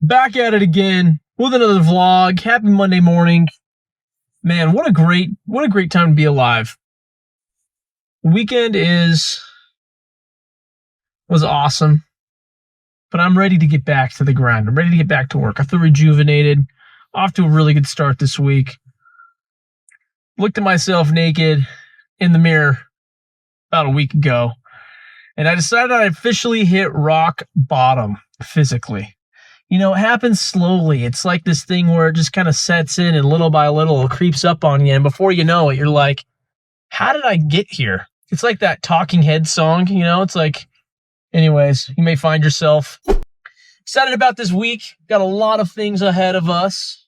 Back at it again with another vlog. Happy Monday morning. Man, what a great time to be alive. Weekend was awesome, but I'm ready to get back to the grind. I'm ready to get back to work. I feel rejuvenated. Off to a really good start this week. Looked at myself naked in the mirror about a week ago, and I decided I officially hit rock bottom physically. You know, it happens slowly. It's like this thing where it just kind of sets in and little by little it creeps up on you. And before you know it, you're like, how did I get here? It's like that Talking Heads song, you know? It's like, anyways, you may find yourself excited about this week. Got a lot of things ahead of us.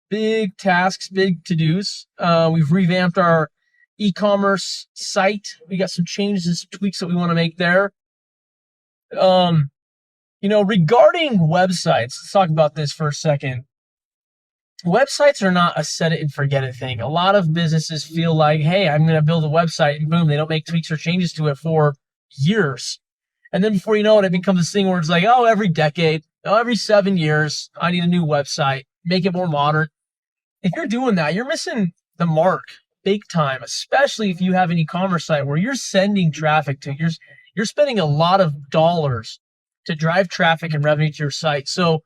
Big tasks, big to-dos. We've revamped our e-commerce site. We got some changes and some tweaks that we want to make there. Regarding websites, let's talk about this for a second. Websites are not a set it and forget it thing. A lot of businesses feel like, hey, I'm going to build a website and boom, they don't make tweaks or changes to it for years. And then before you know it, it becomes this thing where it's like, oh, every decade, every 7 years, I need a new website, make it more modern. If you're doing that, you're missing the mark big time, especially if you have an e-commerce site where you're sending traffic to. You're spending a lot of dollars to drive traffic and revenue to your site. So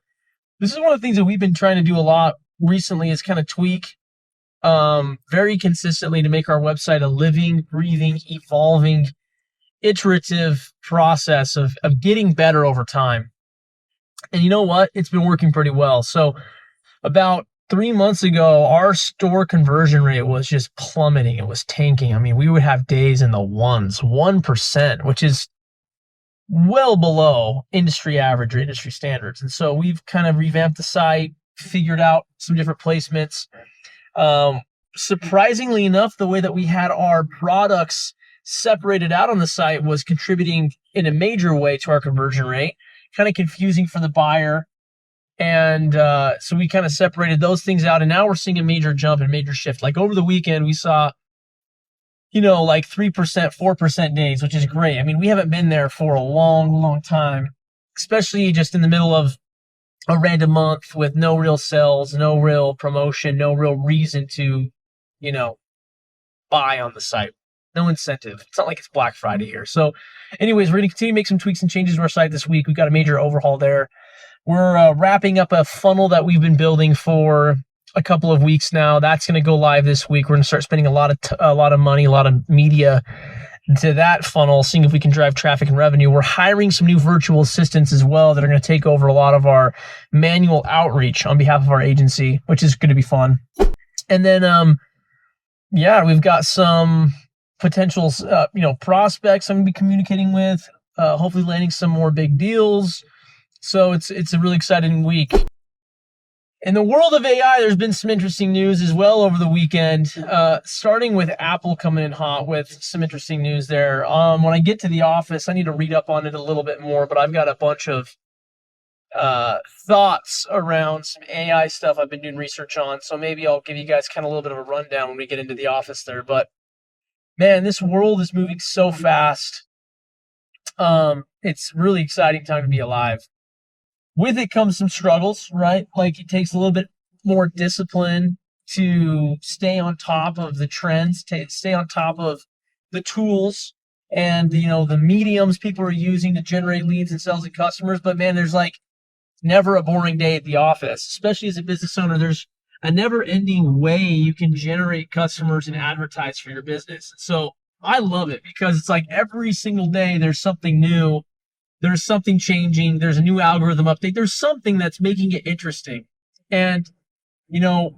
this is one of the things that we've been trying to do a lot recently is kind of tweak very consistently to make our website a living, breathing, evolving, iterative process of getting better over time. And you know what? It's been working pretty well. So about 3 months ago, our store conversion rate was just plummeting. It was tanking. I mean, we would have days in the 1%, which is well below industry average or industry standards. And so we've kind of revamped the site, figured out some different placements. Surprisingly enough, the way that we had our products separated out on the site was contributing in a major way to our conversion rate, kind of confusing for the buyer. And so we kind of separated those things out. And now we're seeing a major jump and major shift. Like over the weekend, we saw like 3%, 4% days, which is great. I mean, we haven't been there for a long, long time, especially just in the middle of a random month with no real sales, no real promotion, no real reason to, buy on the site. No incentive. It's not like it's Black Friday here. So anyways, we're going to continue to make some tweaks and changes to our site this week. We've got a major overhaul there. We're wrapping up a funnel that we've been building for a couple of weeks now. That's going to go live this week. We're going to start spending a lot of money, a lot of media to that funnel, seeing if we can drive traffic and revenue. We're hiring some new virtual assistants as well that are going to take over a lot of our manual outreach on behalf of our agency, which is going to be fun. And then, we've got some potential, prospects I'm going to be communicating with, hopefully landing some more big deals. So it's a really exciting week. In the world of AI, there's been some interesting news as well over the weekend, starting with Apple coming in hot with some interesting news there. When I get to the office, I need to read up on it a little bit more, but I've got a bunch of thoughts around some AI stuff I've been doing research on, so maybe I'll give you guys kind of a little bit of a rundown when we get into the office there. But, man, this world is moving so fast. It's really exciting time to be alive. With it comes some struggles, right? Like it takes a little bit more discipline to stay on top of the trends, to stay on top of the tools and, the mediums people are using to generate leads and sales and customers. But man, there's like never a boring day at the office, especially as a business owner. There's a never ending way you can generate customers and advertise for your business. So I love it because it's like every single day there's something new. There's something changing. There's a new algorithm update. There's something that's making it interesting. And,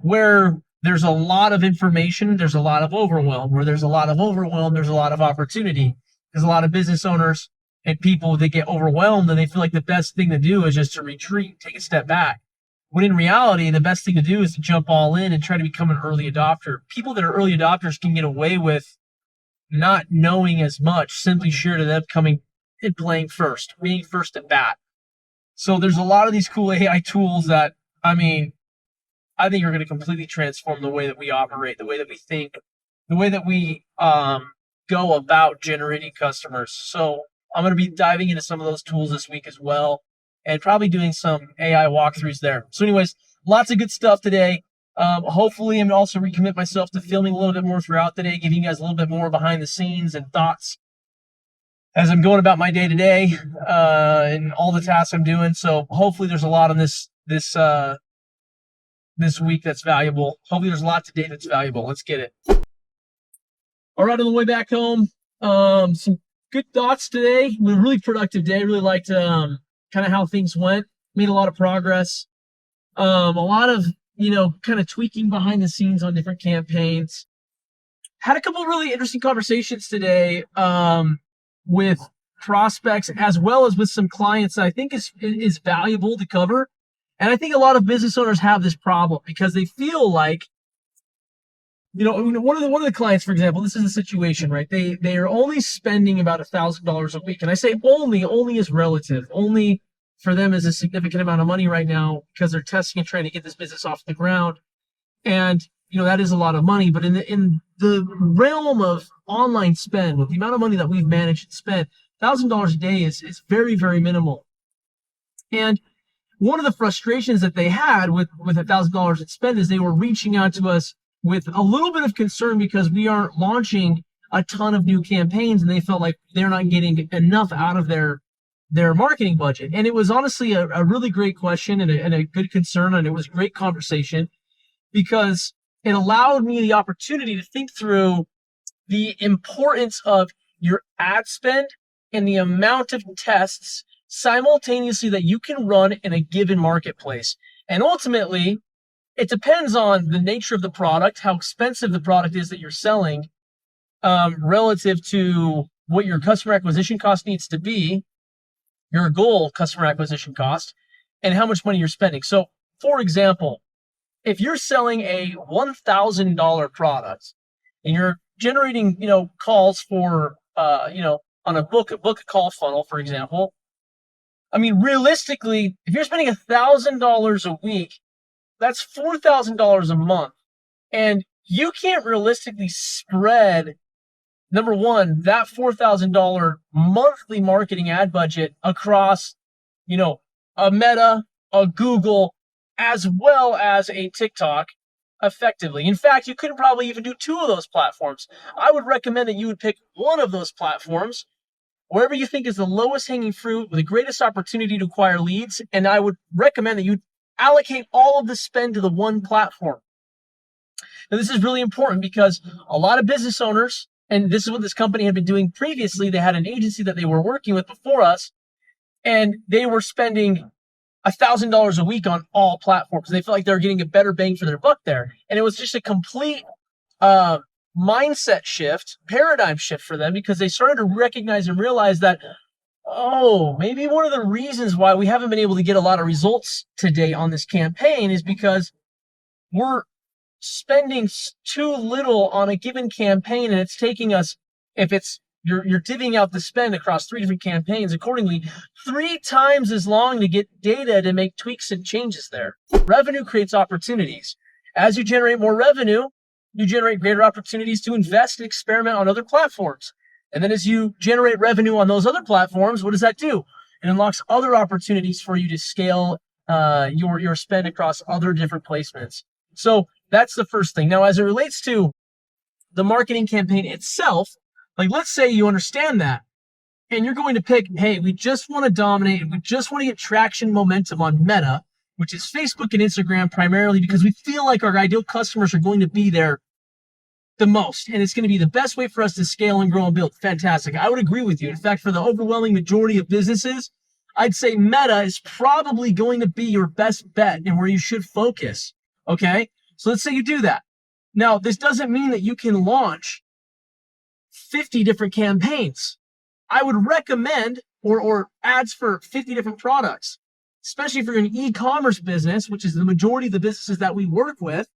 where there's a lot of information, there's a lot of overwhelm. Where there's a lot of overwhelm, there's a lot of opportunity. There's a lot of business owners and people that get overwhelmed and they feel like the best thing to do is just to retreat, take a step back. When in reality, the best thing to do is to jump all in and try to become an early adopter. People that are early adopters can get away with not knowing as much, simply sure to them coming and playing first, being first at bat. So there's a lot of these cool AI tools that, I think are going to completely transform the way that we operate, the way that we think, the way that we go about generating customers. So I'm going to be diving into some of those tools this week as well. and probably doing some AI walkthroughs there. So anyways, lots of good stuff today. Hopefully I'm also recommit myself to filming a little bit more throughout the day, giving you guys a little bit more behind the scenes and thoughts as I'm going about my day to day and all the tasks I'm doing. So hopefully there's a lot on this week that's valuable. Hopefully there's a lot today that's valuable. Let's get it. All right, on the way back home, some good thoughts today. It was a really productive day. Really liked kind of how things went. Made a lot of progress. A lot of, kind of tweaking behind the scenes on different campaigns. Had a couple of really interesting conversations today with prospects as well as with some clients that I think is valuable to cover. And I think a lot of business owners have this problem because they feel like, one of the clients, for example, this is a situation, right? They are only spending about $1,000 a week. And I say only is relative. Only for them is a significant amount of money right now because they're testing and trying to get this business off the ground. And, that is a lot of money. But in the realm of online spend, with the amount of money that we've managed to spend, $1,000 a day is very, very minimal. And one of the frustrations that they had with $1,000 in spend is they were reaching out to us with a little bit of concern because we aren't launching a ton of new campaigns, and they felt like they're not getting enough out of their marketing budget. And it was honestly a really great question and a good concern, and it was a great conversation because it allowed me the opportunity to think through the importance of your ad spend and the amount of tests simultaneously that you can run in a given marketplace. And ultimately, it depends on the nature of the product, how expensive the product is that you're selling, relative to what your customer acquisition cost needs to be, your goal customer acquisition cost, and how much money you're spending. So, for example, if you're selling a $1,000 product and you're generating, calls for, on a book call funnel, for example, I mean, realistically, if you're spending $1,000 a week, that's $4,000 a month. And you can't realistically spread, number one, that $4,000 monthly marketing ad budget across, a Meta, a Google, as well as a TikTok effectively. In fact, you couldn't probably even do two of those platforms. I would recommend that you would pick one of those platforms, wherever you think is the lowest hanging fruit with the greatest opportunity to acquire leads. And I would recommend that you allocate all of the spend to the one platform. Now, this is really important because a lot of business owners, and this is what this company had been doing previously, they had an agency that they were working with before us, and they were spending $1,000 a week on all platforms. They felt like they were getting a better bang for their buck there. And it was just a complete mindset shift, paradigm shift for them, because they started to recognize and realize that, maybe one of the reasons why we haven't been able to get a lot of results today on this campaign is because we're spending too little on a given campaign, and it's taking us, if it's you're divvying out the spend across 3 different campaigns accordingly, 3 times as long to get data to make tweaks and changes there. Revenue creates opportunities. As you generate more revenue, you generate greater opportunities to invest and experiment on other platforms. And then as you generate revenue on those other platforms, what does that do? It unlocks other opportunities for you to scale your spend across other different placements. So that's the first thing. Now, as it relates to the marketing campaign itself, like, let's say you understand that and you're going to pick, hey, we just want to dominate and we just want to get traction momentum on Meta, which is Facebook and Instagram primarily, because we feel like our ideal customers are going to be there the most. And it's going to be the best way for us to scale and grow and build. Fantastic. I would agree with you. In fact, for the overwhelming majority of businesses, I'd say Meta is probably going to be your best bet and where you should focus. Okay. So let's say you do that. Now, this doesn't mean that you can launch 50 different campaigns. I would recommend, or ads for 50 different products, especially if you're an e-commerce business, which is the majority of the businesses that we work with.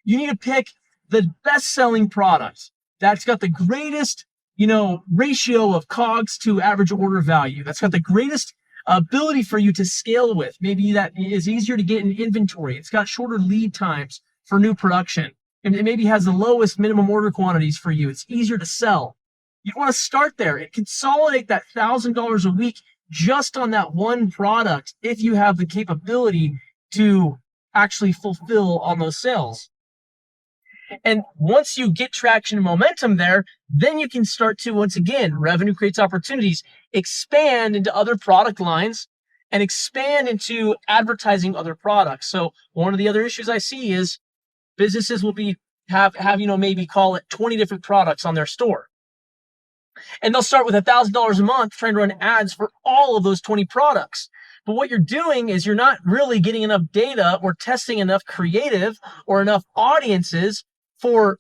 You need to pick the best-selling product that's got the greatest, ratio of COGS to average order value. That's got the greatest ability for you to scale with. Maybe that is easier to get in inventory. It's got shorter lead times for new production. And it maybe has the lowest minimum order quantities for you. It's easier to sell. You want to start there and consolidate that $1,000 a week just on that one product if you have the capability to actually fulfill on those sales. And once you get traction and momentum there, then you can start to, once again, revenue creates opportunities, expand into other product lines and expand into advertising other products. So one of the other issues I see is businesses will have maybe call it 20 different products on their store. And they'll start with $1,000 a month trying to run ads for all of those 20 products. But what you're doing is you're not really getting enough data or testing enough creative or enough audiences for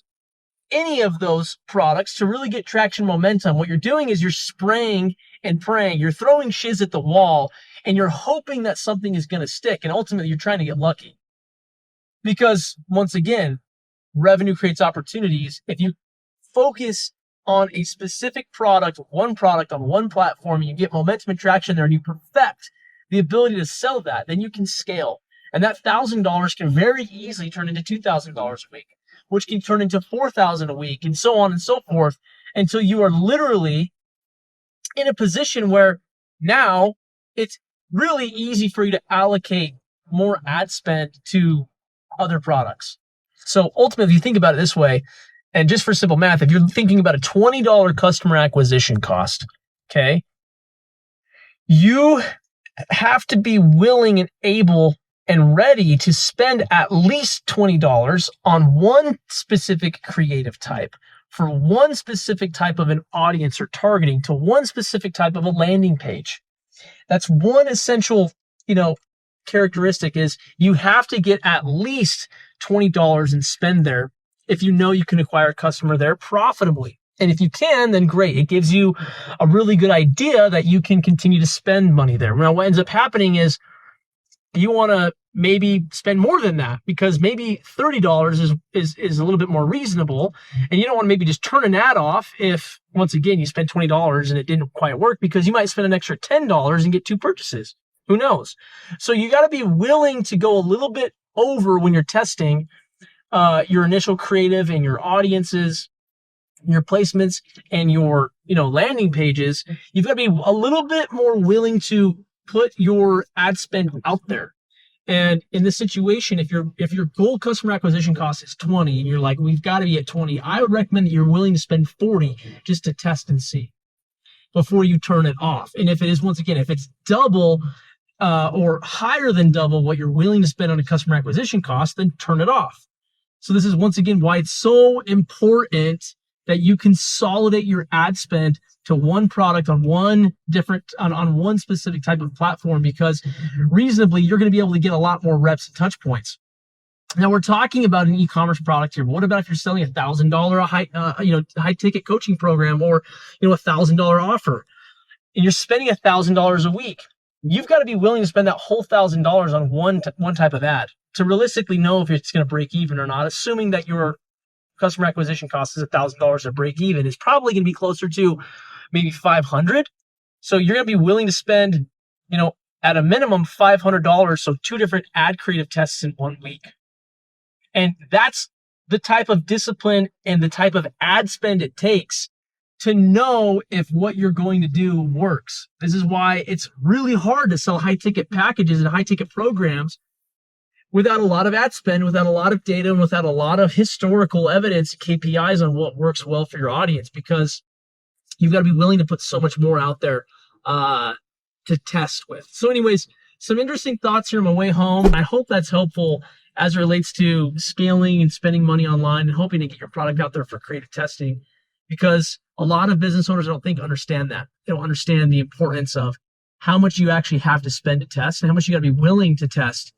any of those products to really get traction momentum. What you're doing is you're spraying and praying. You're throwing shiz at the wall and you're hoping that something is going to stick. And ultimately, you're trying to get lucky. Because once again, revenue creates opportunities. If you focus on a specific product on one platform, and you get momentum and traction there and you perfect the ability to sell that, then you can scale. And that $1,000 can very easily turn into $2,000 a week, which can turn into $4,000 a week, and so on and so forth, until you are literally in a position where now it's really easy for you to allocate more ad spend to other products. So ultimately, if you think about it this way, and just for simple math, if you're thinking about a $20 customer acquisition cost, okay, you have to be willing and able and ready to spend at least $20 on one specific creative type for one specific type of an audience or targeting to one specific type of a landing page. That's one essential, characteristic is you have to get at least $20 and spend there if you know you can acquire a customer there profitably. And if you can, then great. It gives you a really good idea that you can continue to spend money there. Now, what ends up happening is you want to maybe spend more than that because maybe $30 is a little bit more reasonable. And you don't want to maybe just turn an ad off if, once again, you spent $20 and it didn't quite work because you might spend an extra $10 and get 2 purchases. Who knows? So you got to be willing to go a little bit over when you're testing your initial creative and your audiences, your placements, and your landing pages. You've got to be a little bit more willing to put your ad spend out there. And in this situation, if your goal customer acquisition cost is 20 and you're like, we've got to be at 20, I would recommend that you're willing to spend 40 just to test and see before you turn it off. And if it is, once again, if it's double or higher than double what you're willing to spend on a customer acquisition cost, then turn it off. So this is once again why it's so important that you consolidate your ad spend to one product on one specific type of platform, because reasonably you're going to be able to get a lot more reps and touch points. Now we're talking about an e-commerce product here. But what about if you're selling $1,000 high ticket coaching program or $1,000 offer, and you're spending $1,000 a week? You've got to be willing to spend that whole $1,000 on one type of ad to realistically know if it's going to break even or not, assuming that your customer acquisition cost is $1,000 to break even. Is probably going to be closer to maybe $500. So you're going to be willing to spend, at a minimum $500. So 2 different ad creative tests in 1 week. And that's the type of discipline and the type of ad spend it takes to know if what you're going to do works. This is why it's really hard to sell high ticket packages and high ticket programs without a lot of ad spend, without a lot of data, and without a lot of historical evidence, KPIs on what works well for your audience, because you've got to be willing to put so much more out there to test with. So anyways, some interesting thoughts here on my way home. I hope that's helpful as it relates to scaling and spending money online and hoping to get your product out there for creative testing, because a lot of business owners, I don't think, understand that. They don't understand the importance of how much you actually have to spend to test and how much you got to be willing to test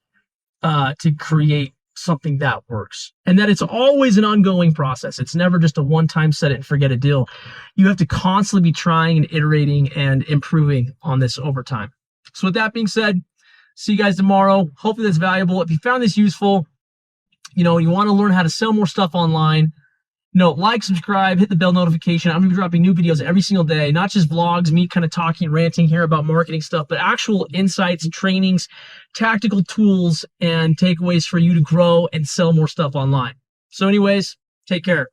to create something that works. And that it's always an ongoing process. It's never just a one-time set it and forget it deal. You have to constantly be trying and iterating and improving on this over time. So with that being said, see you guys tomorrow. Hopefully that's valuable. If you found this useful, you want to learn how to sell more stuff online, like, subscribe, hit the bell notification. I'm going to be dropping new videos every single day, not just vlogs, me kind of talking, ranting here about marketing stuff, but actual insights, trainings, tactical tools, and takeaways for you to grow and sell more stuff online. So anyways, take care.